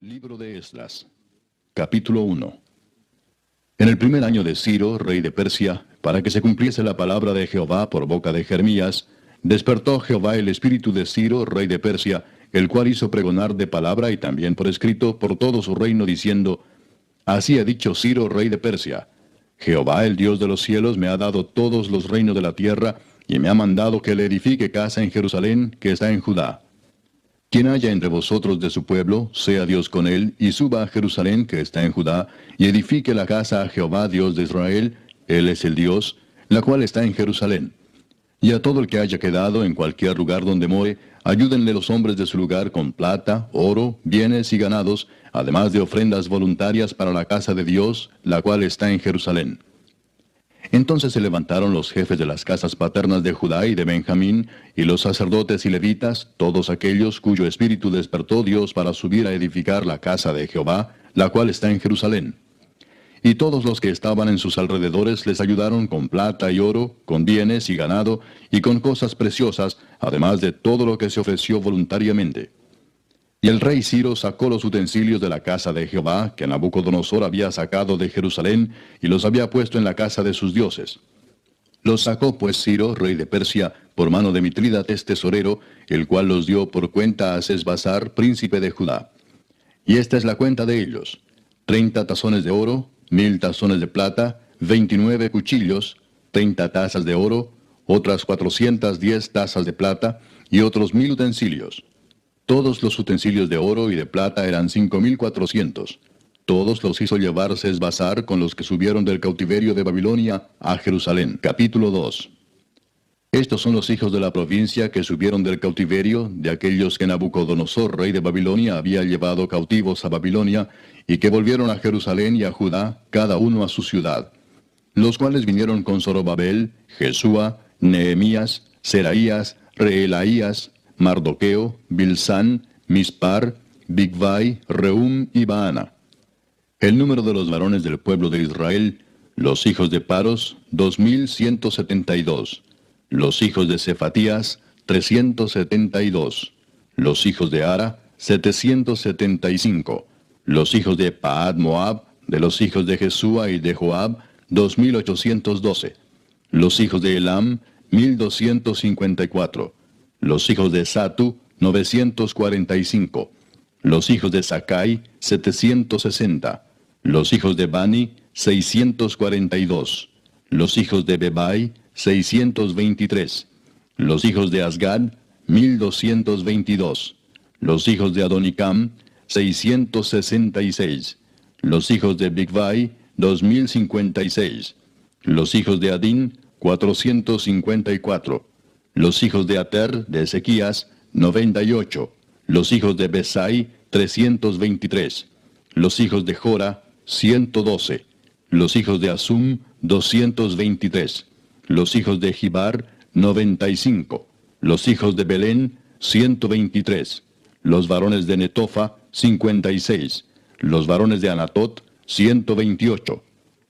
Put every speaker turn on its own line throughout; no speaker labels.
Libro de Esdras, capítulo 1. En el primer año de Ciro, rey de Persia, para que se cumpliese la palabra de Jehová por boca de Jeremías, despertó Jehová el espíritu de Ciro, rey de Persia, el cual hizo pregonar de palabra y también por escrito por todo su reino, diciendo: Así ha dicho Ciro, rey de Persia: Jehová, el Dios de los cielos, me ha dado todos los reinos de la tierra, y me ha mandado que le edifique casa en Jerusalén, que está en Judá. Quien haya entre vosotros de su pueblo, sea Dios con él, y suba a Jerusalén, que está en Judá, y edifique la casa a Jehová, Dios de Israel, él es el Dios, la cual está en Jerusalén. Y a todo el que haya quedado en cualquier lugar donde more, ayúdenle los hombres de su lugar con plata, oro, bienes y ganados, además de ofrendas voluntarias para la casa de Dios, la cual está en Jerusalén. Entonces se levantaron los jefes de las casas paternas de Judá y de Benjamín, y los sacerdotes y levitas, todos aquellos cuyo espíritu despertó Dios para subir a edificar la casa de Jehová, la cual está en Jerusalén. Y todos los que estaban en sus alrededores les ayudaron con plata y oro, con bienes y ganado, y con cosas preciosas, además de todo lo que se ofreció voluntariamente. Y el rey Ciro sacó los utensilios de la casa de Jehová, que Nabucodonosor había sacado de Jerusalén, y los había puesto en la casa de sus dioses. Los sacó pues Ciro, rey de Persia, por mano de Mitrídates tesorero, el cual los dio por cuenta a Sesbazar, príncipe de Judá. Y esta es la cuenta de ellos: 30 tazones de oro, 1000 tazones de plata, 29 cuchillos, 30 tazas de oro, otras 410 tazas de plata, y otros 1000 utensilios. Todos los utensilios de oro y de plata eran 5400. Todos los hizo llevar Sesbazar con los que subieron del cautiverio de Babilonia a Jerusalén. Capítulo 2. Estos son los hijos de la provincia que subieron del cautiverio, de aquellos que Nabucodonosor, rey de Babilonia, había llevado cautivos a Babilonia, y que volvieron a Jerusalén y a Judá, cada uno a su ciudad. Los cuales vinieron con Zorobabel, Jesúa, Nehemías, Seraías, Reelaías, Mardoqueo, Bilsán, Mispar, Bigvai, Reum y Baana. El número de los varones del pueblo de Israel, los hijos de Paros, 2172. Los hijos de Cefatías, 372. Los hijos de Ara, 775. Los hijos de Paad Moab, de los hijos de Jesúa y de Joab, 2812. Los hijos de Elam, 1254. Los hijos de Satu, 945. Los hijos de Sakai, 760. Los hijos de Bani, 642. Los hijos de Bebai, 623. Los hijos de Asgad, 1222. Los hijos de Adonicam, 666. Los hijos de Bigvai, 2056. Los hijos de Adín, 454. Los hijos de Ater, de Ezequías, 98. Los hijos de Besai, 323. Los hijos de Jora, 112. Los hijos de Asum, 223. Los hijos de Gibar, 95. Los hijos de Belén, 123. Los varones de Netofa, 56. Los varones de Anatot, 128.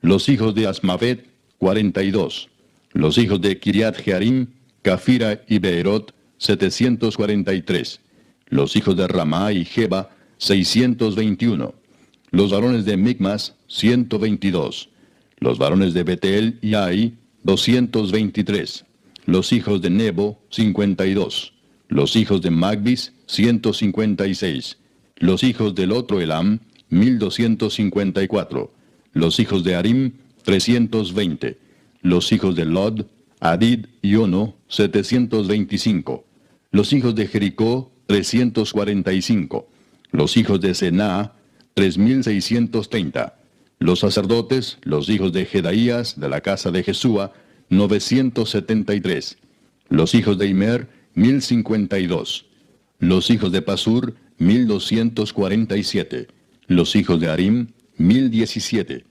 Los hijos de Asmavet, 42. Los hijos de Kiriat Jearim, Cafira y Beerot, 743. Los hijos de Ramá y Jeba, 621. Los varones de Micmas, 122. Los varones de Betel y Ai, 223. Los hijos de Nebo, 52. Los hijos de Magbis, 156. Los hijos del otro Elam, 1254. Los hijos de Arim, 320. Los hijos de Lod, Adid y Ono, 725. Los hijos de Jericó, 345. Los hijos de Sená, 3630. Los sacerdotes, los hijos de Jedaías, de la casa de Jesúa, 973. Los hijos de Imer, 1052. Los hijos de Pasur, 1247. Los hijos de Arim, 1017.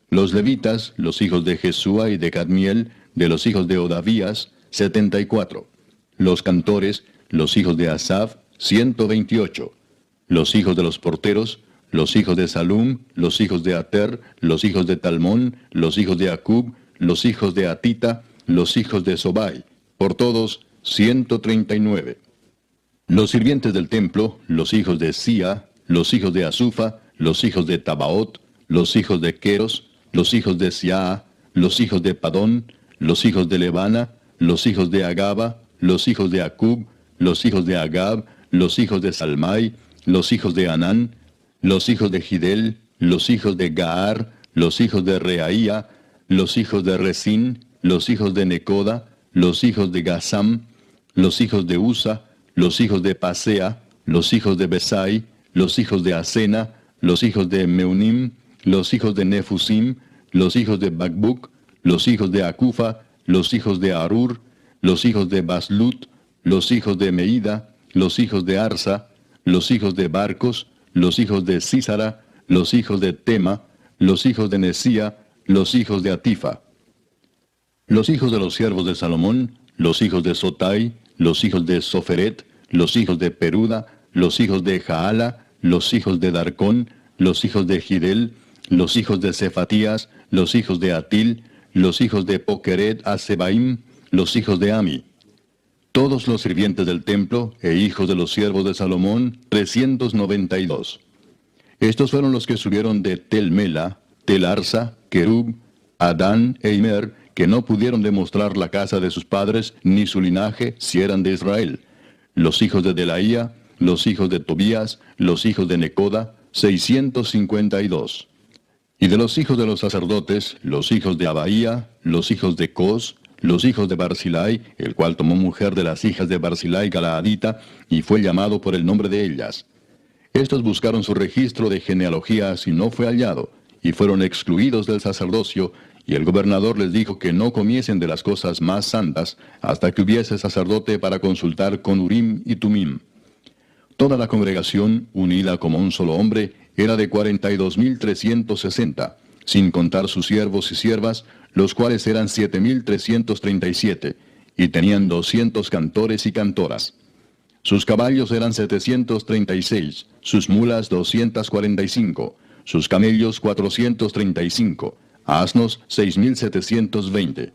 Los levitas, los hijos de Jesúa y de Cadmiel, de los hijos de Odavías, 74. Los cantores, los hijos de Asaf, 128. Los hijos de los porteros, los hijos de Salum, los hijos de Ater, los hijos de Talmón, los hijos de Acub, los hijos de Atita, los hijos de Sobai, por todos 139. Los sirvientes del templo, los hijos de Sia, los hijos de Azufa, los hijos de Tabaot, los hijos de Queros, los hijos de Siaa, los hijos de Padón, los hijos de Lebana, los hijos de Agaba, los hijos de Acub, los hijos de Agab, los hijos de Salmai, los hijos de Anán, los hijos de Gidel, los hijos de Gaar, los hijos de Reaía, los hijos de Resín, los hijos de Necoda, los hijos de Gazam, los hijos de Usa, los hijos de Pasea, los hijos de Besai, los hijos de Asena, los hijos de Meunim, los hijos de Nefusim, los hijos de Bakbuk, los hijos de Acufa, los hijos de Arur, los hijos de Baslut, los hijos de Meida, los hijos de Arsa, los hijos de Barcos, los hijos de Sísara, los hijos de Tema, los hijos de Nesía, los hijos de Atifa. Los hijos de los siervos de Salomón, los hijos de Sotai, los hijos de Soferet, los hijos de Peruda, los hijos de Jaala, los hijos de Darcón, los hijos de Gidel, los hijos de Cefatías, los hijos de Atil, los hijos de Pokeret Asebaim, los hijos de Ami. Todos los sirvientes del templo e hijos de los siervos de Salomón, 392. Estos fueron los que subieron de Tel Mela, Tel Arsa, Kerub, Adán e Imer, que no pudieron demostrar la casa de sus padres ni su linaje si eran de Israel. Los hijos de Delaía, los hijos de Tobías, los hijos de Necoda, 652. Y de los hijos de los sacerdotes, los hijos de Abaía, los hijos de Cos, los hijos de Barzilai, el cual tomó mujer de las hijas de Barzilai Galaadita, y fue llamado por el nombre de ellas. Estos buscaron su registro de genealogías y no fue hallado, y fueron excluidos del sacerdocio, y el gobernador les dijo que no comiesen de las cosas más santas, hasta que hubiese sacerdote para consultar con Urim y Tumim. Toda la congregación, unida como un solo hombre, era de 42.360, sin contar sus siervos y siervas, los cuales eran 7.337, y tenían 200 cantores y cantoras. Sus caballos eran 736, sus mulas 245, sus camellos 435, asnos 6.720.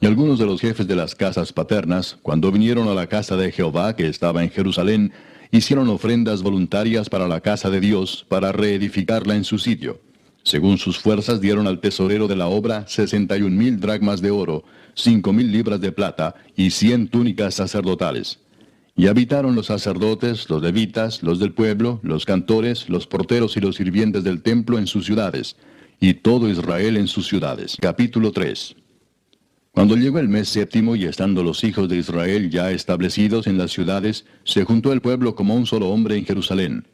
Y algunos de los jefes de las casas paternas, cuando vinieron a la casa de Jehová que estaba en Jerusalén, hicieron ofrendas voluntarias para la casa de Dios, para reedificarla en su sitio. Según sus fuerzas dieron al tesorero de la obra 61.000 dracmas de oro, 5.000 libras de plata y 100 túnicas sacerdotales. Y habitaron los sacerdotes, los levitas, los del pueblo, los cantores, los porteros y los sirvientes del templo en sus ciudades, y todo Israel en sus ciudades. Capítulo 3. Cuando llegó el mes séptimo y estando los hijos de Israel ya establecidos en las ciudades, se juntó el pueblo como un solo hombre en Jerusalén.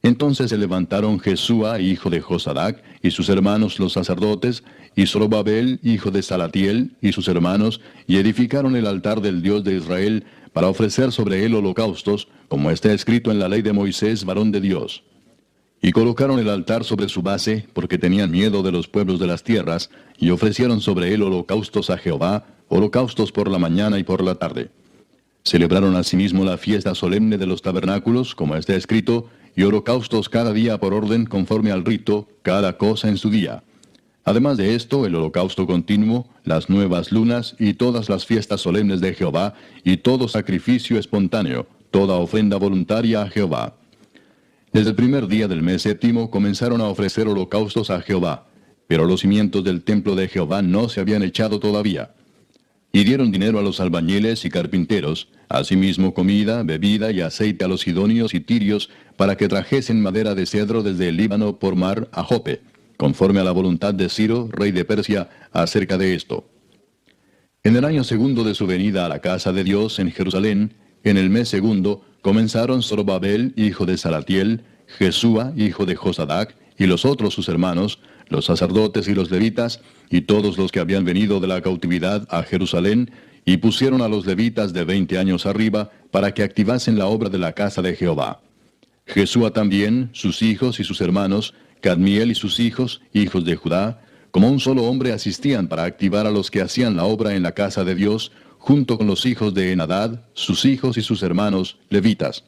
Entonces se levantaron Jesúa, hijo de Josadac, y sus hermanos los sacerdotes, y Zorobabel, hijo de Salatiel, y sus hermanos, y edificaron el altar del Dios de Israel, para ofrecer sobre él holocaustos, como está escrito en la ley de Moisés, varón de Dios. Y colocaron el altar sobre su base, porque tenían miedo de los pueblos de las tierras, y ofrecieron sobre él holocaustos a Jehová, holocaustos por la mañana y por la tarde. Celebraron asimismo la fiesta solemne de los tabernáculos, como está escrito, y holocaustos cada día por orden conforme al rito, cada cosa en su día. Además de esto, el holocausto continuo, las nuevas lunas y todas las fiestas solemnes de Jehová, y todo sacrificio espontáneo, toda ofrenda voluntaria a Jehová. Desde el primer día del mes séptimo comenzaron a ofrecer holocaustos a Jehová, pero los cimientos del templo de Jehová no se habían echado todavía. Y dieron dinero a los albañiles y carpinteros, asimismo comida, bebida y aceite a los sidonios y tirios, para que trajesen madera de cedro desde el Líbano por mar a Jope, conforme a la voluntad de Ciro, rey de Persia, acerca de esto. En el año segundo de su venida a la casa de Dios en Jerusalén, en el mes segundo, comenzaron Zorobabel, hijo de Salatiel, Jesúa, hijo de Josadac, y los otros sus hermanos, los sacerdotes y los levitas, y todos los que habían venido de la cautividad a Jerusalén, y pusieron a los levitas de 20 años arriba, para que activasen la obra de la casa de Jehová. Jesúa también, sus hijos y sus hermanos, Cadmiel y sus hijos, hijos de Judá, como un solo hombre asistían para activar a los que hacían la obra en la casa de Dios, junto con los hijos de Enadad, sus hijos y sus hermanos, levitas.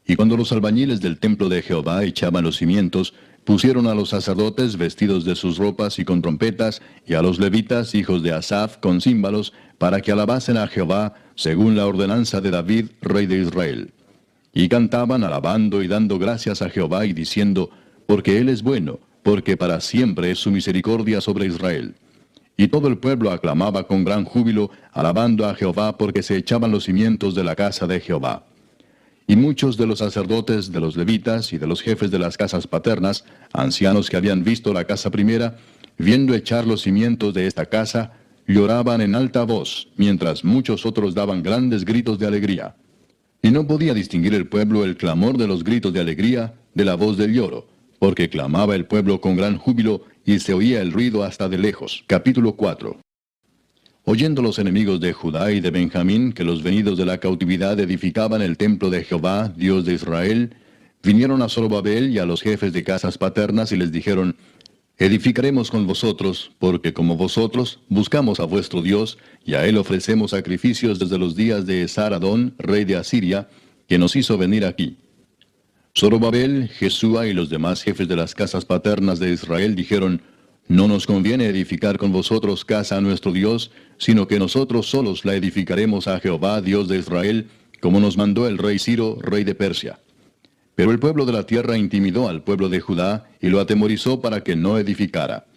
Y cuando los albañiles del templo de Jehová echaban los cimientos, pusieron a los sacerdotes vestidos de sus ropas y con trompetas, y a los levitas, hijos de Asaf, con címbalos, para que alabasen a Jehová, según la ordenanza de David, rey de Israel. Y cantaban alabando y dando gracias a Jehová y diciendo, porque Él es bueno, porque para siempre es su misericordia sobre Israel. Y todo el pueblo aclamaba con gran júbilo, alabando a Jehová porque se echaban los cimientos de la casa de Jehová. Y muchos de los sacerdotes, de los levitas y de los jefes de las casas paternas, ancianos que habían visto la casa primera, viendo echar los cimientos de esta casa, lloraban en alta voz, mientras muchos otros daban grandes gritos de alegría. Y no podía distinguir el pueblo el clamor de los gritos de alegría de la voz del lloro, porque clamaba el pueblo con gran júbilo y se oía el ruido hasta de lejos. Capítulo 4. Oyendo los enemigos de Judá y de Benjamín que los venidos de la cautividad edificaban el templo de Jehová, Dios de Israel, vinieron a Zorobabel y a los jefes de casas paternas y les dijeron, edificaremos con vosotros, porque como vosotros buscamos a vuestro Dios, y a él ofrecemos sacrificios desde los días de Esar-Adón, rey de Asiria, que nos hizo venir aquí. Zorobabel, Jesúa y los demás jefes de las casas paternas de Israel dijeron, no nos conviene edificar con vosotros casa a nuestro Dios, sino que nosotros solos la edificaremos a Jehová, Dios de Israel, como nos mandó el rey Ciro, rey de Persia. Pero el pueblo de la tierra intimidó al pueblo de Judá y lo atemorizó para que no edificara.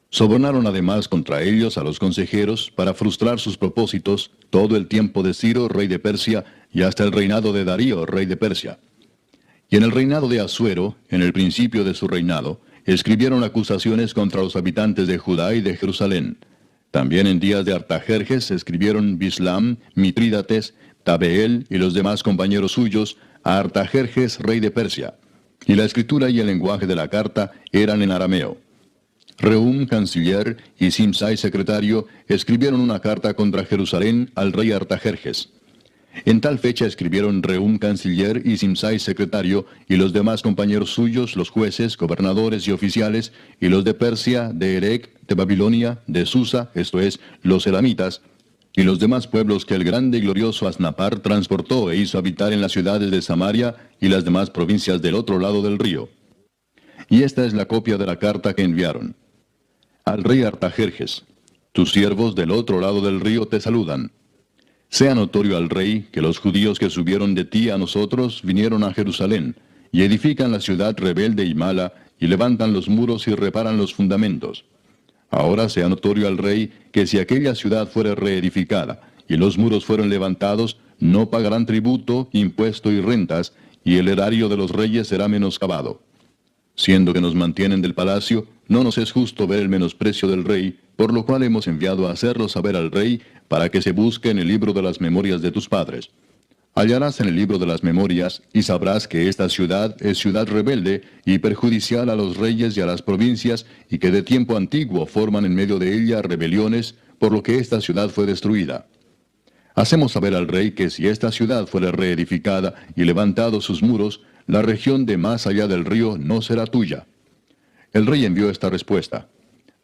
Sobornaron además contra ellos a los consejeros para frustrar sus propósitos todo el tiempo de Ciro, rey de Persia, y hasta el reinado de Darío, rey de Persia. Y en el reinado de Asuero, en el principio de su reinado, escribieron acusaciones contra los habitantes de Judá y de Jerusalén. También en días de Artajerjes escribieron Bislam, Mitrídates, Tabeel y los demás compañeros suyos a Artajerjes, rey de Persia. Y la escritura y el lenguaje de la carta eran en arameo. Rehum, canciller, y Simsai, secretario, escribieron una carta contra Jerusalén al rey Artajerjes. En tal fecha escribieron Rehum, canciller, y Simsai, secretario, y los demás compañeros suyos, los jueces, gobernadores y oficiales, y los de Persia, de Erec, de Babilonia, de Susa, esto es, los elamitas, y los demás pueblos que el grande y glorioso Asnapar transportó e hizo habitar en las ciudades de Samaria y las demás provincias del otro lado del río. Y esta es la copia de la carta que enviaron. Al rey Artajerjes, tus siervos del otro lado del río te saludan. Sea notorio al rey que los judíos que subieron de ti a nosotros vinieron a Jerusalén, y edifican la ciudad rebelde y mala, y levantan los muros y reparan los fundamentos. Ahora sea notorio al rey que si aquella ciudad fuere reedificada, y los muros fueren levantados, no pagarán tributo, impuesto y rentas, y el erario de los reyes será menoscabado. Siendo que nos mantienen del palacio, no nos es justo ver el menosprecio del rey, por lo cual hemos enviado a hacerlo saber al rey, para que se busque en el libro de las memorias de tus padres. Hallarás en el libro de las memorias, y sabrás que esta ciudad es ciudad rebelde y perjudicial a los reyes y a las provincias, y que de tiempo antiguo forman en medio de ella rebeliones, por lo que esta ciudad fue destruida. Hacemos saber al rey que si esta ciudad fuera reedificada y levantados sus muros, la región de más allá del río no será tuya. El rey envió esta respuesta.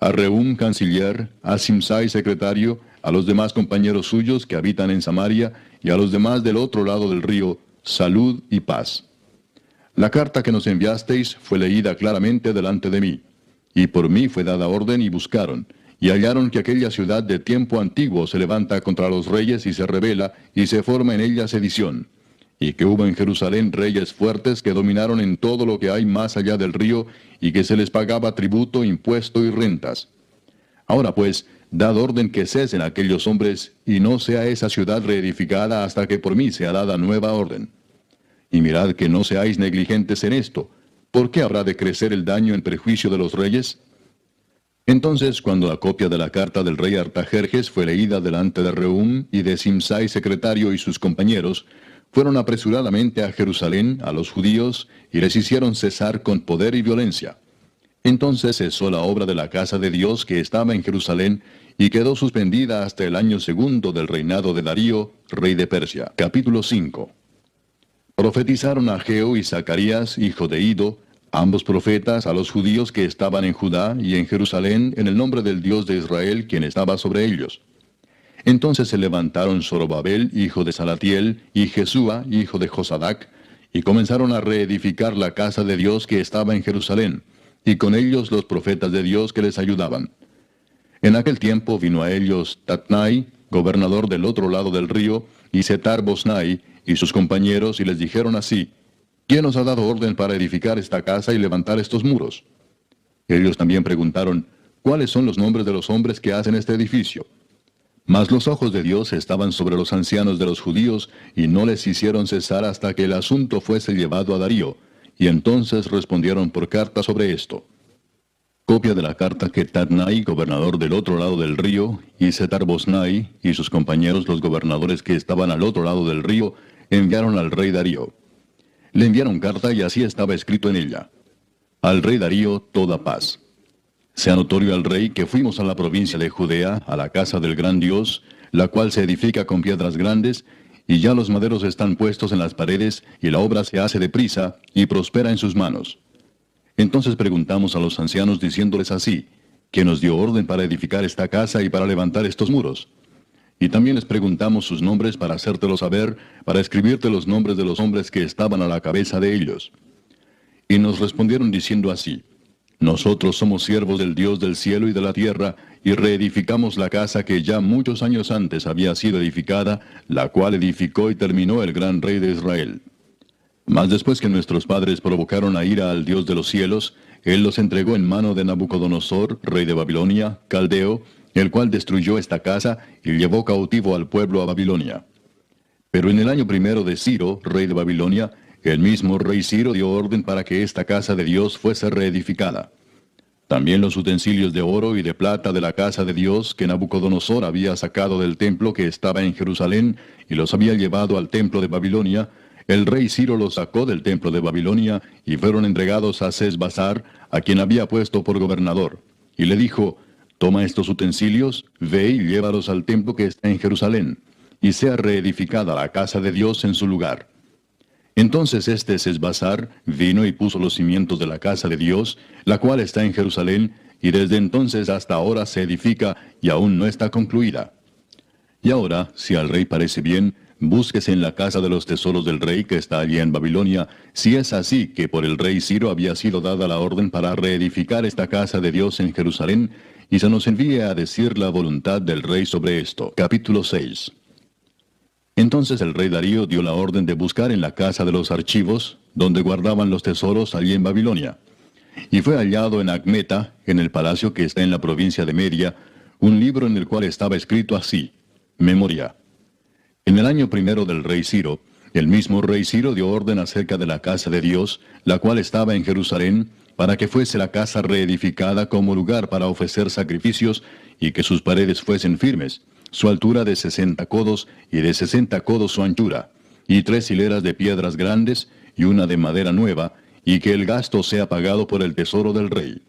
A Rehum, canciller, a Simsai, secretario, a los demás compañeros suyos que habitan en Samaria, y a los demás del otro lado del río, salud y paz. La carta que nos enviasteis fue leída claramente delante de mí, y por mí fue dada orden y buscaron, y hallaron que aquella ciudad de tiempo antiguo se levanta contra los reyes y se rebela, y se forma en ella sedición, y que hubo en Jerusalén reyes fuertes que dominaron en todo lo que hay más allá del río, y que se les pagaba tributo, impuesto y rentas. Ahora pues, dad orden que cesen aquellos hombres, y no sea esa ciudad reedificada hasta que por mí sea dada nueva orden. Y mirad que no seáis negligentes en esto. ¿Por qué habrá de crecer el daño en perjuicio de los reyes? Entonces, cuando la copia de la carta del rey Artajerjes fue leída delante de Rehum y de Simsai, secretario, y sus compañeros, fueron apresuradamente a Jerusalén, a los judíos, y les hicieron cesar con poder y violencia. Entonces cesó la obra de la casa de Dios que estaba en Jerusalén, y quedó suspendida hasta el año segundo del reinado de Darío, rey de Persia. Capítulo 5. Profetizaron Ageo y Zacarías, hijo de Ido, ambos profetas, a los judíos que estaban en Judá y en Jerusalén, en el nombre del Dios de Israel, quien estaba sobre ellos. Entonces se levantaron Zorobabel, hijo de Salatiel, y Jesúa, hijo de Josadac, y comenzaron a reedificar la casa de Dios que estaba en Jerusalén, y con ellos los profetas de Dios que les ayudaban. En aquel tiempo vino a ellos Tatnai, gobernador del otro lado del río, y Setar-Bosnai, y sus compañeros y les dijeron así: ¿Quién os ha dado orden para edificar esta casa y levantar estos muros? Ellos también preguntaron: ¿Cuáles son los nombres de los hombres que hacen este edificio? Mas los ojos de Dios estaban sobre los ancianos de los judíos, y no les hicieron cesar hasta que el asunto fuese llevado a Darío, y entonces respondieron por carta sobre esto. Copia de la carta que Tatnai, gobernador del otro lado del río, y Setar-Boznai, y sus compañeros los gobernadores que estaban al otro lado del río, enviaron al rey Darío. Le enviaron carta y así estaba escrito en ella: Al rey Darío toda paz. Sea notorio al rey que fuimos a la provincia de Judea, a la casa del gran Dios, la cual se edifica con piedras grandes, y ya los maderos están puestos en las paredes, y la obra se hace deprisa, y prospera en sus manos. Entonces preguntamos a los ancianos diciéndoles así: ¿Quién nos dio orden para edificar esta casa y para levantar estos muros? Y también les preguntamos sus nombres para hacértelo saber, para escribirte los nombres de los hombres que estaban a la cabeza de ellos. Y nos respondieron diciendo así: Nosotros somos siervos del Dios del cielo y de la tierra, y reedificamos la casa que ya muchos años antes había sido edificada, la cual edificó y terminó el gran rey de Israel. Mas después que nuestros padres provocaron a ira al Dios de los cielos, Él los entregó en mano de Nabucodonosor, rey de Babilonia, caldeo, el cual destruyó esta casa y llevó cautivo al pueblo a Babilonia. Pero en el año primero de Ciro, rey de Babilonia, el mismo rey Ciro dio orden para que esta casa de Dios fuese reedificada. También los utensilios de oro y de plata de la casa de Dios que Nabucodonosor había sacado del templo que estaba en Jerusalén y los había llevado al templo de Babilonia, el rey Ciro los sacó del templo de Babilonia y fueron entregados a Sesbazar, a quien había puesto por gobernador. Y le dijo: Toma estos utensilios, ve y llévalos al templo que está en Jerusalén, y sea reedificada la casa de Dios en su lugar. Entonces este Sesbazar vino y puso los cimientos de la casa de Dios, la cual está en Jerusalén, y desde entonces hasta ahora se edifica y aún no está concluida. Y ahora, si al rey parece bien, búsquese en la casa de los tesoros del rey que está allí en Babilonia, si es así que por el rey Ciro había sido dada la orden para reedificar esta casa de Dios en Jerusalén, y se nos envíe a decir la voluntad del rey sobre esto. Capítulo 6. Entonces el rey Darío dio la orden de buscar en la casa de los archivos, donde guardaban los tesoros allí en Babilonia. Y fue hallado en Acmeta, en el palacio que está en la provincia de Media, un libro en el cual estaba escrito así: Memoria. En el año primero del rey Ciro, el mismo rey Ciro dio orden acerca de la casa de Dios, la cual estaba en Jerusalén, para que fuese la casa reedificada como lugar para ofrecer sacrificios, y que sus paredes fuesen firmes, su altura de 60 codos, y de 60 codos su anchura, y 3 hileras de piedras grandes, y una de madera nueva, y que el gasto sea pagado por el tesoro del rey.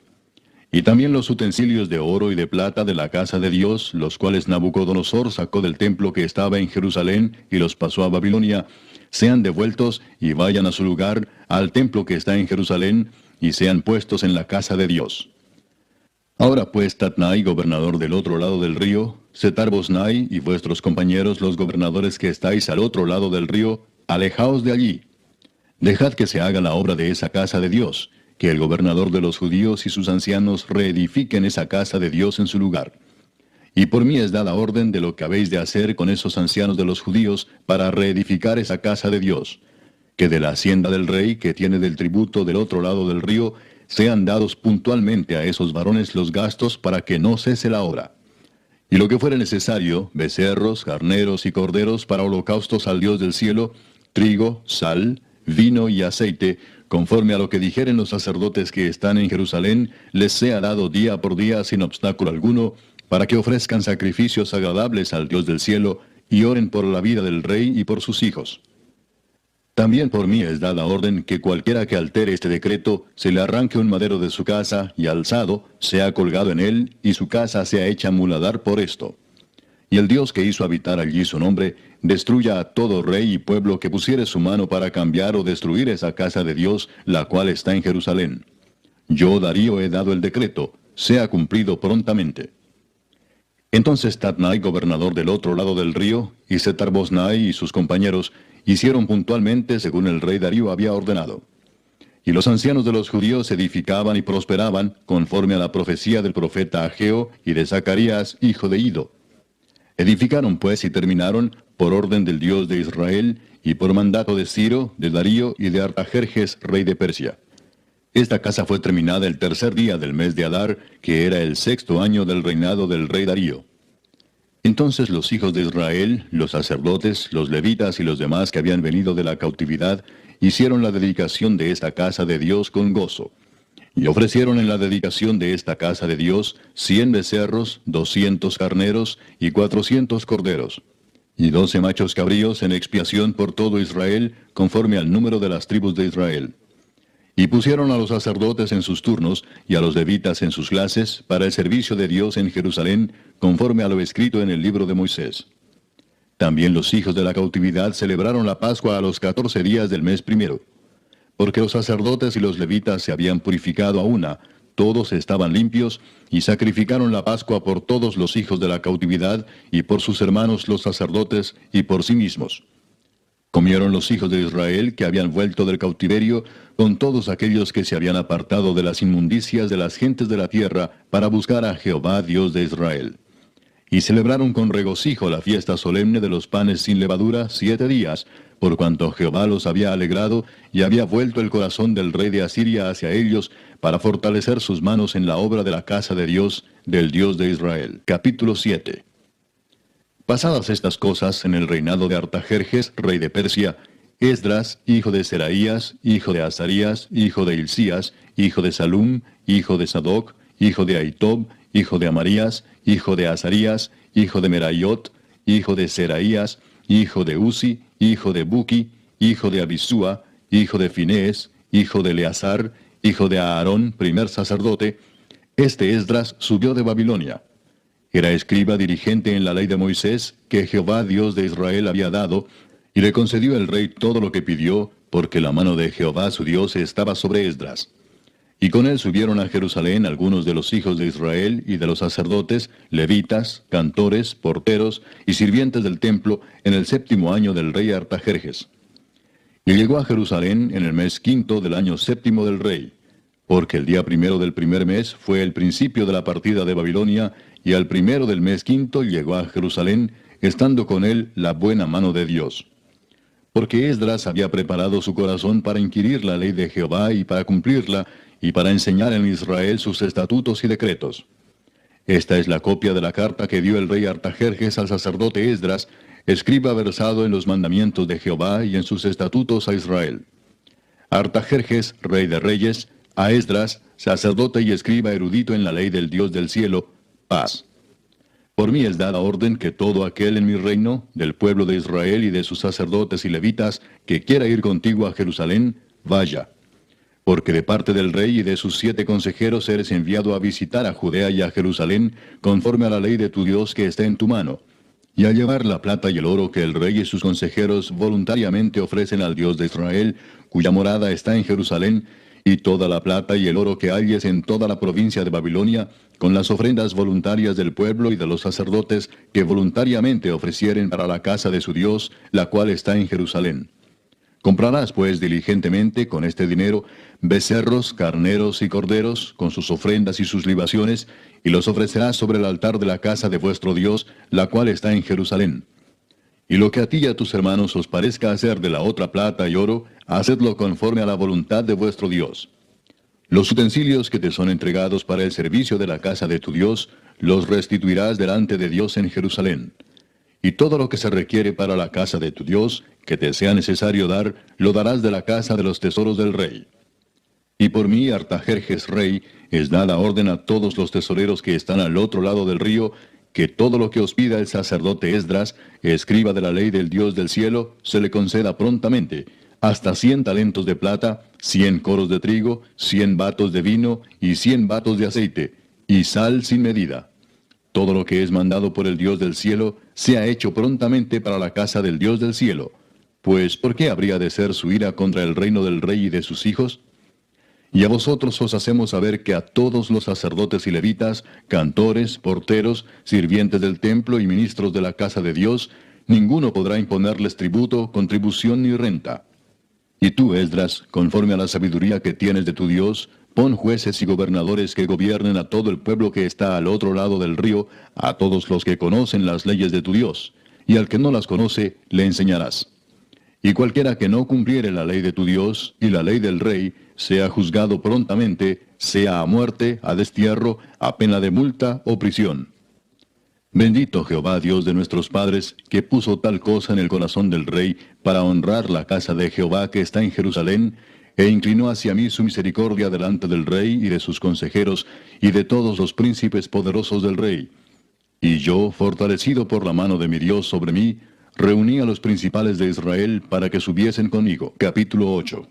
Y también los utensilios de oro y de plata de la casa de Dios, los cuales Nabucodonosor sacó del templo que estaba en Jerusalén y los pasó a Babilonia, sean devueltos y vayan a su lugar, al templo que está en Jerusalén, y sean puestos en la casa de Dios. Ahora pues, Tatnai, gobernador del otro lado del río, Setar-Boznai y vuestros compañeros los gobernadores que estáis al otro lado del río, alejaos de allí. Dejad que se haga la obra de esa casa de Dios, que el gobernador de los judíos y sus ancianos reedifiquen esa casa de Dios en su lugar. Y por mí es dada orden de lo que habéis de hacer con esos ancianos de los judíos para reedificar esa casa de Dios, que de la hacienda del rey que tiene del tributo del otro lado del río, sean dados puntualmente a esos varones los gastos para que no cese la obra. Y lo que fuere necesario, becerros, carneros y corderos para holocaustos al Dios del cielo, trigo, sal, vino y aceite, conforme a lo que dijeren los sacerdotes que están en Jerusalén, les sea dado día por día sin obstáculo alguno, para que ofrezcan sacrificios agradables al Dios del cielo, y oren por la vida del rey y por sus hijos. También por mí es dada orden que cualquiera que altere este decreto, se le arranque un madero de su casa, y alzado, sea colgado en él, y su casa sea hecha muladar por esto. Y el Dios que hizo habitar allí su nombre, destruya a todo rey y pueblo que pusiere su mano para cambiar o destruir esa casa de Dios, la cual está en Jerusalén. Yo, Darío, he dado el decreto, sea cumplido prontamente. Entonces Tatnai, gobernador del otro lado del río, y Setar-Boznai y sus compañeros, hicieron puntualmente según el rey Darío había ordenado. Y los ancianos de los judíos edificaban y prosperaban, conforme a la profecía del profeta Ageo y de Zacarías, hijo de Ido. Edificaron pues y terminaron, por orden del Dios de Israel, y por mandato de Ciro, de Darío y de Artajerjes, rey de Persia. Esta casa fue terminada el tercer día del mes de Adar, que era el sexto año del reinado del rey Darío. Entonces los hijos de Israel, los sacerdotes, los levitas y los demás que habían venido de la cautividad, hicieron la dedicación de esta casa de Dios con gozo. Y ofrecieron en la dedicación de esta casa de Dios 100 becerros, 200 carneros y 400 corderos, y 12 machos cabríos en expiación por todo Israel, conforme al número de las tribus de Israel. Y pusieron a los sacerdotes en sus turnos, y a los levitas en sus clases, para el servicio de Dios en Jerusalén, conforme a lo escrito en el libro de Moisés. También los hijos de la cautividad celebraron la Pascua a los 14 días del mes primero. Porque los sacerdotes y los levitas se habían purificado a una, todos estaban limpios, y sacrificaron la Pascua por todos los hijos de la cautividad, y por sus hermanos los sacerdotes, y por sí mismos. Comieron los hijos de Israel que habían vuelto del cautiverio, con todos aquellos que se habían apartado de las inmundicias de las gentes de la tierra, para buscar a Jehová Dios de Israel. Y celebraron con regocijo la fiesta solemne de los panes sin levadura 7 días, por cuanto Jehová los había alegrado, y había vuelto el corazón del rey de Asiria hacia ellos, para fortalecer sus manos en la obra de la casa de Dios, del Dios de Israel. Capítulo 7. Pasadas estas cosas, en el reinado de Artajerjes, rey de Persia, Esdras, hijo de Seraías, hijo de Azarías, hijo de Hilcías, hijo de Salum, hijo de Sadoc, hijo de Ahitob, hijo de Amarías, hijo de Azarías, hijo de Meraiot, hijo de Seraías, hijo de Uzi, hijo de Buki, hijo de Abisúa, hijo de Finés, hijo de Eleazar, hijo de Aarón, primer sacerdote. Este Esdras subió de Babilonia. Era escriba dirigente en la ley de Moisés, que Jehová Dios de Israel había dado, y le concedió el rey todo lo que pidió, porque la mano de Jehová su Dios estaba sobre Esdras. Y con él subieron a Jerusalén algunos de los hijos de Israel y de los sacerdotes, levitas, cantores, porteros y sirvientes del templo, en el 7º año del rey Artajerjes. Y llegó a Jerusalén en el mes 5 del año 7 del rey, porque el día 1 del primer mes fue el principio de la partida de Babilonia, y al 1 del mes 5 llegó a Jerusalén, estando con él la buena mano de Dios. Porque Esdras había preparado su corazón para inquirir la ley de Jehová y para cumplirla, y para enseñar en Israel sus estatutos y decretos. Esta es la copia de la carta que dio el rey Artajerjes al sacerdote Esdras, escriba versado en los mandamientos de Jehová y en sus estatutos a Israel. Artajerjes, rey de reyes, a Esdras, sacerdote y escriba erudito en la ley del Dios del cielo, paz. Por mí es dada orden que todo aquel en mi reino, del pueblo de Israel y de sus sacerdotes y levitas, que quiera ir contigo a Jerusalén, vaya. Porque de parte del rey y de sus 7 consejeros eres enviado a visitar a Judea y a Jerusalén, conforme a la ley de tu Dios que está en tu mano, y a llevar la plata y el oro que el rey y sus consejeros voluntariamente ofrecen al Dios de Israel, cuya morada está en Jerusalén, y toda la plata y el oro que halles en toda la provincia de Babilonia, con las ofrendas voluntarias del pueblo y de los sacerdotes que voluntariamente ofrecieren para la casa de su Dios, la cual está en Jerusalén. Comprarás pues diligentemente con este dinero becerros, carneros y corderos, con sus ofrendas y sus libaciones, y los ofrecerás sobre el altar de la casa de vuestro Dios, la cual está en Jerusalén. Y lo que a ti y a tus hermanos os parezca hacer de la otra plata y oro, hacedlo conforme a la voluntad de vuestro Dios. Los utensilios que te son entregados para el servicio de la casa de tu Dios, los restituirás delante de Dios en Jerusalén. Y todo lo que se requiere para la casa de tu Dios, que te sea necesario dar, lo darás de la casa de los tesoros del rey. Y por mí, Artajerjes rey, es dada orden a todos los tesoreros que están al otro lado del río, que todo lo que os pida el sacerdote Esdras, escriba de la ley del Dios del cielo, se le conceda prontamente, hasta 100 talentos de plata, 100 coros de trigo, 100 batos de vino y 100 batos de aceite, y sal sin medida. Todo lo que es mandado por el Dios del cielo, sea hecho prontamente para la casa del Dios del cielo. Pues, ¿por qué habría de ser su ira contra el reino del rey y de sus hijos? Y a vosotros os hacemos saber que a todos los sacerdotes y levitas, cantores, porteros, sirvientes del templo y ministros de la casa de Dios, ninguno podrá imponerles tributo, contribución ni renta. Y tú, Esdras, conforme a la sabiduría que tienes de tu Dios, pon jueces y gobernadores que gobiernen a todo el pueblo que está al otro lado del río, a todos los que conocen las leyes de tu Dios, y al que no las conoce, le enseñarás. Y cualquiera que no cumpliere la ley de tu Dios y la ley del rey, sea juzgado prontamente, sea a muerte, a destierro, a pena de multa o prisión. Bendito Jehová Dios de nuestros padres, que puso tal cosa en el corazón del rey para honrar la casa de Jehová que está en Jerusalén, e inclinó hacia mí su misericordia delante del rey y de sus consejeros y de todos los príncipes poderosos del rey. Y yo, fortalecido por la mano de mi Dios sobre mí, reuní a los principales de Israel para que subiesen conmigo. Capítulo 8.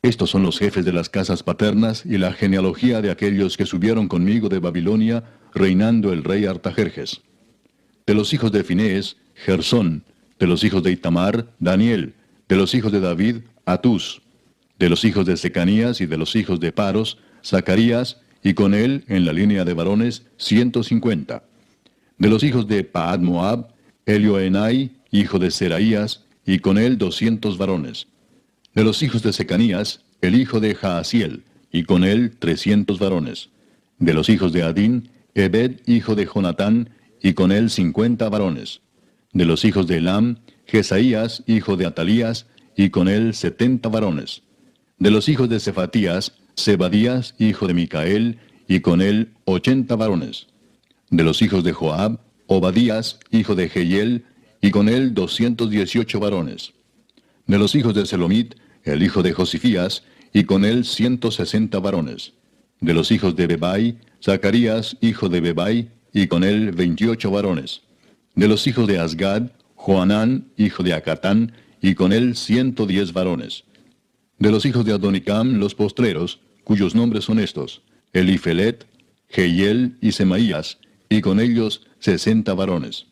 Estos son los jefes de las casas paternas y la genealogía de aquellos que subieron conmigo de Babilonia, reinando el rey Artajerjes. De los hijos de Finés, Gersón; de los hijos de Itamar, Daniel; de los hijos de David, Atús; de los hijos de Secanías y de los hijos de Paros, Zacarías, y con él, en la línea de varones, 150. De los hijos de Paad Moab, Elioenai, hijo de Seraías, y con él 200 varones. De los hijos de Secanías, el hijo de Jaasiel, y con él 300 varones. De los hijos de Adín, Ebed, hijo de Jonatán, y con él 50 varones. De los hijos de Elam, Jesaías, hijo de Atalías, y con él 70 varones. De los hijos de Cefatías, Zebadías, hijo de Micael, y con él 80 varones. De los hijos de Joab, Obadías, hijo de Jehiel, y con él 218 varones. De los hijos de Selomit, el hijo de Josifías, y con él 160 varones. De los hijos de Bebai, Zacarías, hijo de Bebai, y con él 28 varones. De los hijos de Asgad, Joanán, hijo de Acatán, y con él 110 varones. De los hijos de Adonicam, los postreros, cuyos nombres son estos: Elifelet, Jehiel y Semaías, y con ellos 60 varones.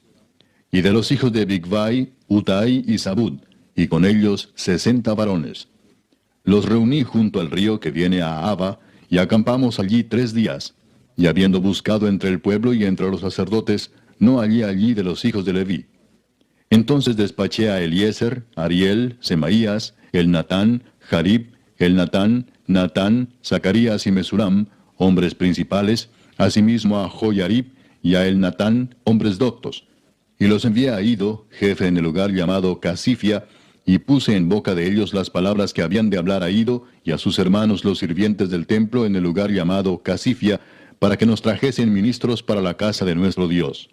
Y de los hijos de Bigvai, Utai y Zabud, y con ellos 60 varones. Los reuní junto al río que viene a Aba, y acampamos allí 3 días. Y habiendo buscado entre el pueblo y entre los sacerdotes, no hallé allí de los hijos de Leví. Entonces despaché a Eliezer, Ariel, Semaías, Elnatán, Jarib, Elnatán, Natán, Zacarías y Mesulam, hombres principales, asimismo a Joyarib y a Elnatán, hombres doctos. Y los envié a Ido, jefe en el lugar llamado Casifia, y puse en boca de ellos las palabras que habían de hablar a Ido y a sus hermanos los sirvientes del templo en el lugar llamado Casifia, para que nos trajesen ministros para la casa de nuestro Dios.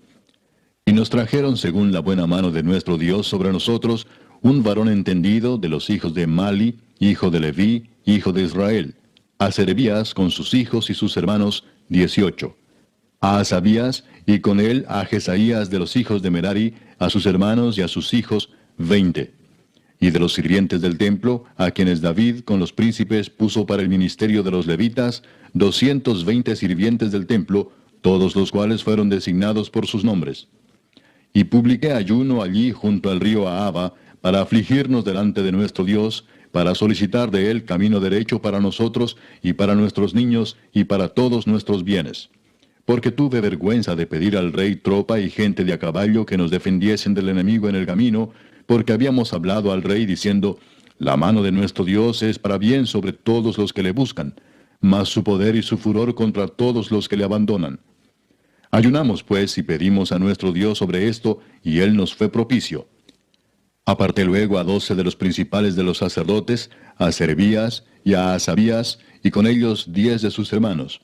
Y nos trajeron según la buena mano de nuestro Dios sobre nosotros, un varón entendido de los hijos de Mali, hijo de Leví, hijo de Israel; a Serebías con sus hijos y sus hermanos, 18; a Asabías, y con él a Jesaías de los hijos de Merari, a sus hermanos y a sus hijos, 20. Y de los sirvientes del templo, a quienes David con los príncipes puso para el ministerio de los levitas, 220 sirvientes del templo, todos los cuales fueron designados por sus nombres. Y publiqué ayuno allí junto al río Ahava, para afligirnos delante de nuestro Dios, para solicitar de él camino derecho para nosotros, y para nuestros niños, y para todos nuestros bienes. Porque tuve vergüenza de pedir al rey tropa y gente de a caballo que nos defendiesen del enemigo en el camino, porque habíamos hablado al rey diciendo: la mano de nuestro Dios es para bien sobre todos los que le buscan, mas su poder y su furor contra todos los que le abandonan. Ayunamos pues y pedimos a nuestro Dios sobre esto, y él nos fue propicio. Aparté luego a 12 de los principales de los sacerdotes, a Serebías y a Asabías, y con ellos 10 de sus hermanos.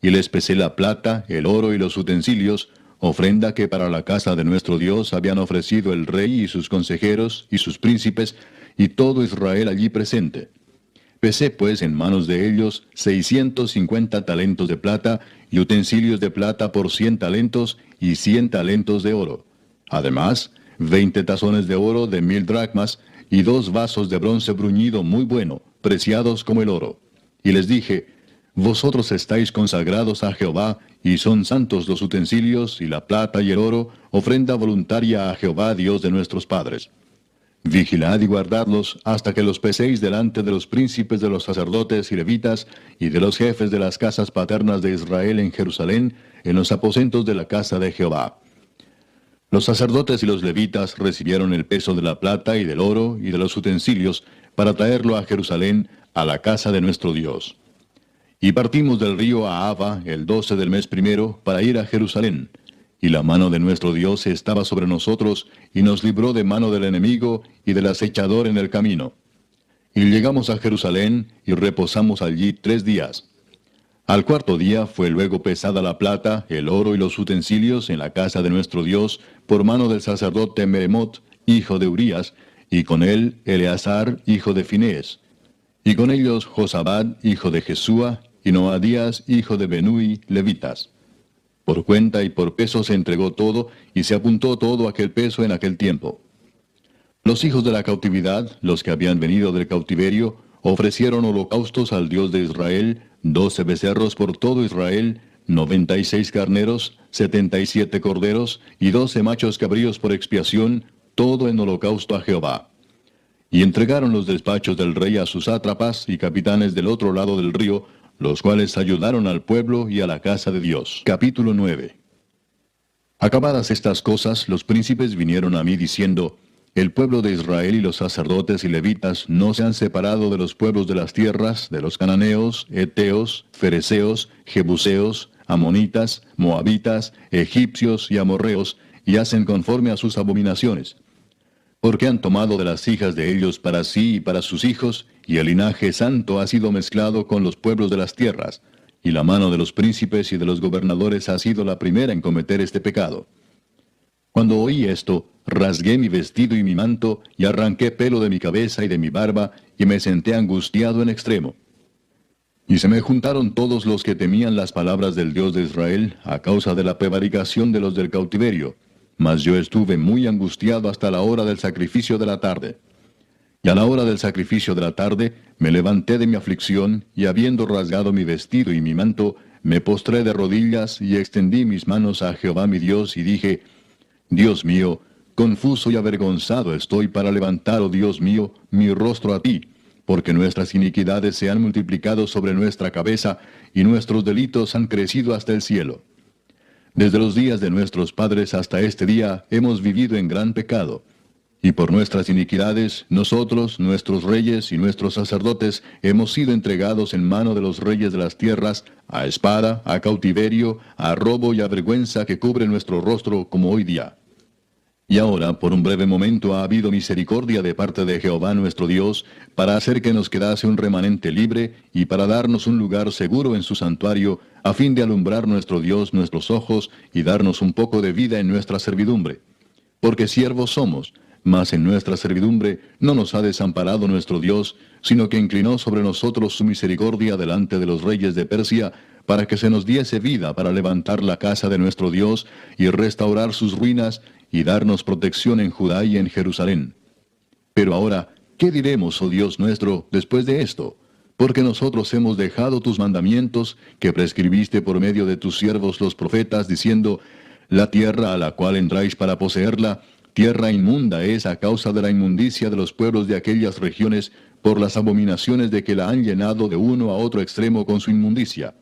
Y les pesé la plata, el oro y los utensilios, ofrenda que para la casa de nuestro Dios habían ofrecido el rey y sus consejeros y sus príncipes, y todo Israel allí presente. Pesé pues en manos de ellos 650 talentos de plata, y utensilios de plata por 100 talentos, y 100 talentos de oro. Además, 20 tazones de oro de 1000 dracmas, y 2 vasos de bronce bruñido muy bueno, preciados como el oro. Y les dije: vosotros estáis consagrados a Jehová, y son santos los utensilios, y la plata y el oro, ofrenda voluntaria a Jehová Dios de nuestros padres. Vigilad y guardadlos hasta que los peséis delante de los príncipes de los sacerdotes y levitas, y de los jefes de las casas paternas de Israel en Jerusalén, en los aposentos de la casa de Jehová. Los sacerdotes y los levitas recibieron el peso de la plata y del oro y de los utensilios, para traerlo a Jerusalén, a la casa de nuestro Dios. Y partimos del río Ahava el 12 del mes primero, para ir a Jerusalén. Y la mano de nuestro Dios estaba sobre nosotros, y nos libró de mano del enemigo y del acechador en el camino. Y llegamos a Jerusalén, y reposamos allí 3 días. Al cuarto día fue luego pesada la plata, el oro y los utensilios en la casa de nuestro Dios, por mano del sacerdote Meremot, hijo de Urías, y con él Eleazar, hijo de Finés, y con ellos Josabad, hijo de Jesúa, y Noadías, hijo de Benui, levitas. Por cuenta y por peso se entregó todo, y se apuntó todo aquel peso en aquel tiempo. Los hijos de la cautividad, los que habían venido del cautiverio, ofrecieron holocaustos al Dios de Israel, 12 becerros por todo Israel, 96 carneros, 77 corderos, y 12 machos cabríos por expiación, todo en holocausto a Jehová. Y entregaron los despachos del rey a sus sátrapas y capitanes del otro lado del río, los cuales ayudaron al pueblo y a la casa de Dios. Capítulo 9. Acabadas estas cosas, los príncipes vinieron a mí diciendo, el pueblo de Israel y los sacerdotes y levitas no se han separado de los pueblos de las tierras, de los cananeos, heteos, fereceos, jebuseos, amonitas, moabitas, egipcios y amorreos, y hacen conforme a sus abominaciones. Porque han tomado de las hijas de ellos para sí y para sus hijos, y el linaje santo ha sido mezclado con los pueblos de las tierras, y la mano de los príncipes y de los gobernadores ha sido la primera en cometer este pecado. Cuando oí esto, rasgué mi vestido y mi manto, y arranqué pelo de mi cabeza y de mi barba, y me senté angustiado en extremo. Y se me juntaron todos los que temían las palabras del Dios de Israel, a causa de la prevaricación de los del cautiverio. Mas yo estuve muy angustiado hasta la hora del sacrificio de la tarde. Y a la hora del sacrificio de la tarde, me levanté de mi aflicción, y habiendo rasgado mi vestido y mi manto, me postré de rodillas, y extendí mis manos a Jehová mi Dios, y dije, Dios mío, confuso y avergonzado estoy para levantar, oh Dios mío, mi rostro a ti, porque nuestras iniquidades se han multiplicado sobre nuestra cabeza, y nuestros delitos han crecido hasta el cielo. Desde los días de nuestros padres hasta este día hemos vivido en gran pecado. Y por nuestras iniquidades, nosotros, nuestros reyes y nuestros sacerdotes, hemos sido entregados en mano de los reyes de las tierras, a espada, a cautiverio, a robo y a vergüenza que cubre nuestro rostro como hoy día. Y ahora, por un breve momento, ha habido misericordia de parte de Jehová nuestro Dios, para hacer que nos quedase un remanente libre, y para darnos un lugar seguro en su santuario, a fin de alumbrar nuestro Dios nuestros ojos, y darnos un poco de vida en nuestra servidumbre. Porque siervos somos, mas en nuestra servidumbre no nos ha desamparado nuestro Dios, sino que inclinó sobre nosotros su misericordia delante de los reyes de Persia, para que se nos diese vida para levantar la casa de nuestro Dios, y restaurar sus ruinas, y darnos protección en Judá y en Jerusalén. Pero ahora, ¿qué diremos, oh Dios nuestro, después de esto? Porque nosotros hemos dejado tus mandamientos, que prescribiste por medio de tus siervos los profetas, diciendo, la tierra a la cual entráis para poseerla, tierra inmunda es a causa de la inmundicia de los pueblos de aquellas regiones, por las abominaciones de que la han llenado de uno a otro extremo con su inmundicia.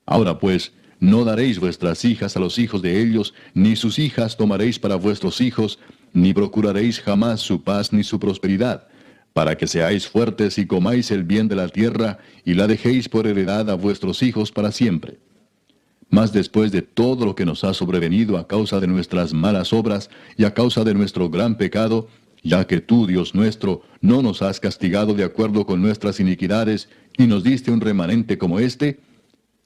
Ahora pues, no daréis vuestras hijas a los hijos de ellos, ni sus hijas tomaréis para vuestros hijos, ni procuraréis jamás su paz ni su prosperidad, para que seáis fuertes y comáis el bien de la tierra, y la dejéis por heredad a vuestros hijos para siempre. Mas después de todo lo que nos ha sobrevenido a causa de nuestras malas obras y a causa de nuestro gran pecado, ya que tú, Dios nuestro, no nos has castigado de acuerdo con nuestras iniquidades, y nos diste un remanente como este,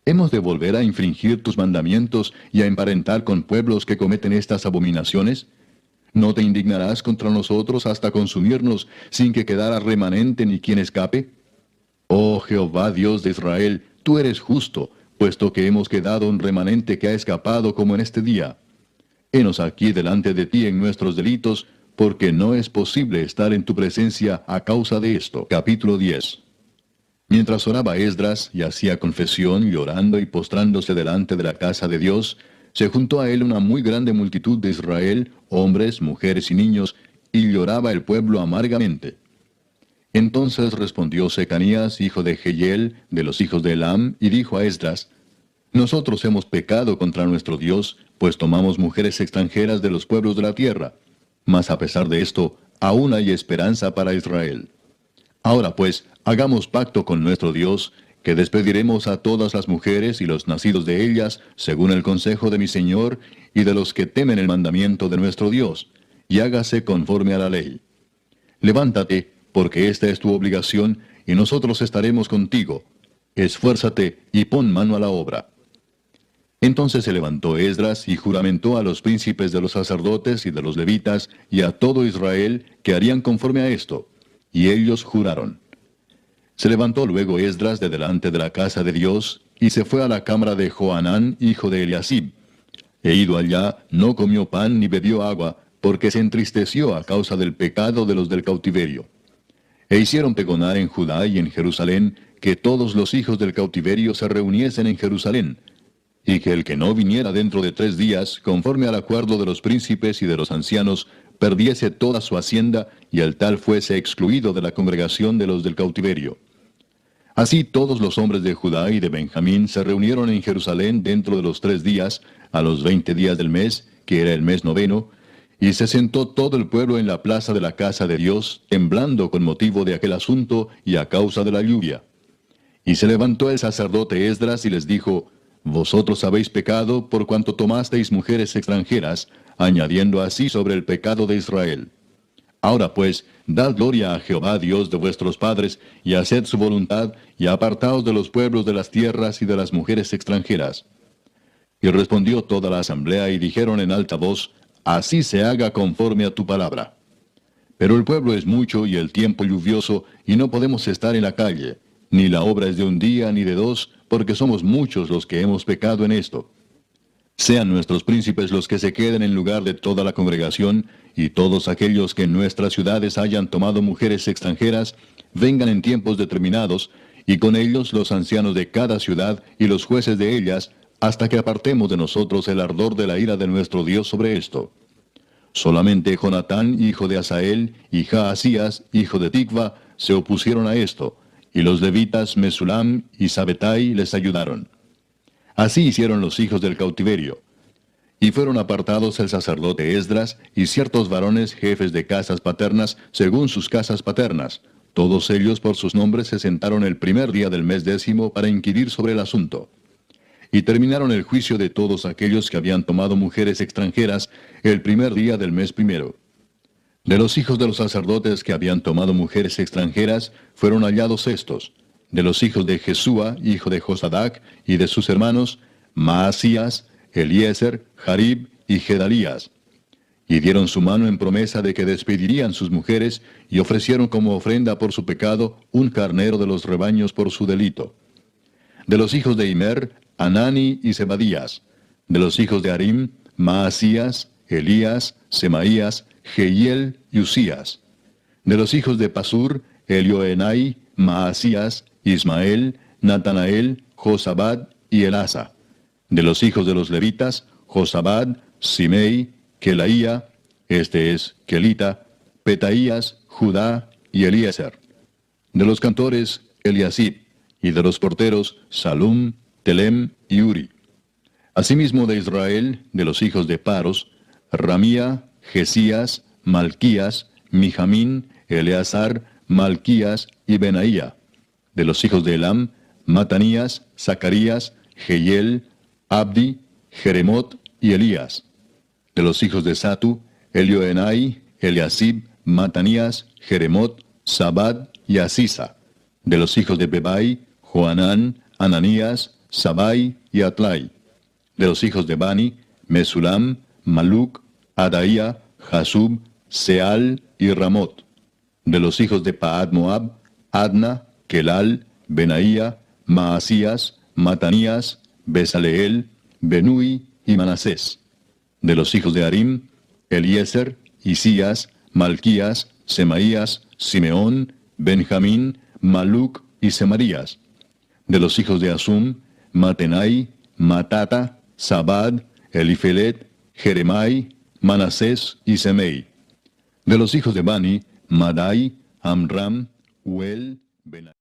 ¿hemos de volver a infringir tus mandamientos y a emparentar con pueblos que cometen estas abominaciones? ¿No te indignarás contra nosotros hasta consumirnos, sin que quedara remanente ni quien escape? Oh Jehová Dios de Israel, tú eres justo, puesto que hemos quedado un remanente que ha escapado como en este día. Henos aquí delante de ti en nuestros delitos, porque no es posible estar en tu presencia a causa de esto. Capítulo 10. Mientras oraba Esdras y hacía confesión, llorando y postrándose delante de la casa de Dios, se juntó a él una muy grande multitud de Israel, hombres, mujeres y niños, y lloraba el pueblo amargamente. Entonces respondió Secanías, hijo de Jehiel, de los hijos de Elam, y dijo a Esdras, nosotros hemos pecado contra nuestro Dios, pues tomamos mujeres extranjeras de los pueblos de la tierra. Mas a pesar de esto, aún hay esperanza para Israel. Ahora pues, hagamos pacto con nuestro Dios, que despediremos a todas las mujeres y los nacidos de ellas, según el consejo de mi Señor, y de los que temen el mandamiento de nuestro Dios, y hágase conforme a la ley. Levántate, porque esta es tu obligación, y nosotros estaremos contigo. Esfuérzate y pon mano a la obra. Entonces se levantó Esdras y juramentó a los príncipes de los sacerdotes y de los levitas y a todo Israel que harían conforme a esto. Y ellos juraron. Se levantó luego Esdras de delante de la casa de Dios y se fue a la cámara de Johanán, hijo de Eliasib. E ido allá, no comió pan ni bebió agua, porque se entristeció a causa del pecado de los del cautiverio. E hicieron pregonar en Judá y en Jerusalén que todos los hijos del cautiverio se reuniesen en Jerusalén, y que el que no viniera dentro de 3 días, conforme al acuerdo de los príncipes y de los ancianos, perdiese toda su hacienda, y el tal fuese excluido de la congregación de los del cautiverio. Así todos los hombres de Judá y de Benjamín se reunieron en Jerusalén dentro de los 3 días, a los 20 días del mes, que era el mes noveno, y se sentó todo el pueblo en la plaza de la casa de Dios, temblando con motivo de aquel asunto y a causa de la lluvia. Y se levantó el sacerdote Esdras y les dijo: Vosotros habéis pecado por cuanto tomasteis mujeres extranjeras, añadiendo así sobre el pecado de Israel. Ahora pues, dad gloria a Jehová Dios de vuestros padres, y haced su voluntad, y apartaos de los pueblos de las tierras y de las mujeres extranjeras. Y respondió toda la asamblea y dijeron en alta voz: Así se haga conforme a tu palabra. Pero el pueblo es mucho y el tiempo lluvioso, y no podemos estar en la calle, ni la obra es de 1 día ni de 2, porque somos muchos los que hemos pecado en esto. Sean nuestros príncipes los que se queden en lugar de toda la congregación, y todos aquellos que en nuestras ciudades hayan tomado mujeres extranjeras, vengan en tiempos determinados, y con ellos los ancianos de cada ciudad y los jueces de ellas, hasta que apartemos de nosotros el ardor de la ira de nuestro Dios sobre esto. Solamente Jonatán, hijo de Asael, y Jaasías, hijo de Tikva, se opusieron a esto, y los levitas Mesulam y Sabetai les ayudaron. Así hicieron los hijos del cautiverio. Y fueron apartados el sacerdote Esdras y ciertos varones jefes de casas paternas según sus casas paternas. Todos ellos por sus nombres se sentaron el primer día del mes 10 para inquirir sobre el asunto. Y terminaron el juicio de todos aquellos que habían tomado mujeres extranjeras el primer día del mes 1. De los hijos de los sacerdotes que habían tomado mujeres extranjeras, fueron hallados estos: de los hijos de Jesúa, hijo de Josadac, y de sus hermanos, Maasías, Eliezer, Jarib y Gedalías. Y dieron su mano en promesa de que despedirían sus mujeres, y ofrecieron como ofrenda por su pecado un carnero de los rebaños por su delito. De los hijos de Imer, Anani y Zebadías. De los hijos de Harim, Maasías, Elías, Semaías, Jehiel y Usías. De los hijos de Pasur, Elioenai, Maasías, Ismael, Natanael, Josabad y Elasa. De los hijos de los levitas, Josabad, Simei, Kelaía, este es Kelita, Petaías, Judá y Eliezer. De los cantores, Eliasib, y de los porteros, Salum, Telem y Uri. Asimismo de Israel, de los hijos de Paros, Ramía, Jesías, Malquías, Mijamín, Eleazar, Malquías y Benaía. De los hijos de Elam, Matanías, Zacarías, Jehiel, Abdi, Jeremot y Elías. De los hijos de Satu, Elioenai, Eliasib, Matanías, Jeremot, Sabad y Asisa. De los hijos de Bebai, Joanán, Ananías, Sabai y Atlai. De los hijos de Bani, Mesulam, Maluc, Adaía, Jasub, Seal y Ramot. De los hijos de Paad Moab, Adna, Kelal, Benaía, Maasías, Matanías, Besaleel, Benui y Manasés. De los hijos de Harim, Eliezer, Isías, Malquías, Semaías, Simeón, Benjamín, Maluc y Semarías. De los hijos de Asum, Matenai, Matata, Sabad, Elifelet, Jeremai, Manasés y Semei. De los hijos de Bani, Madai, Amram, Uel, Benai.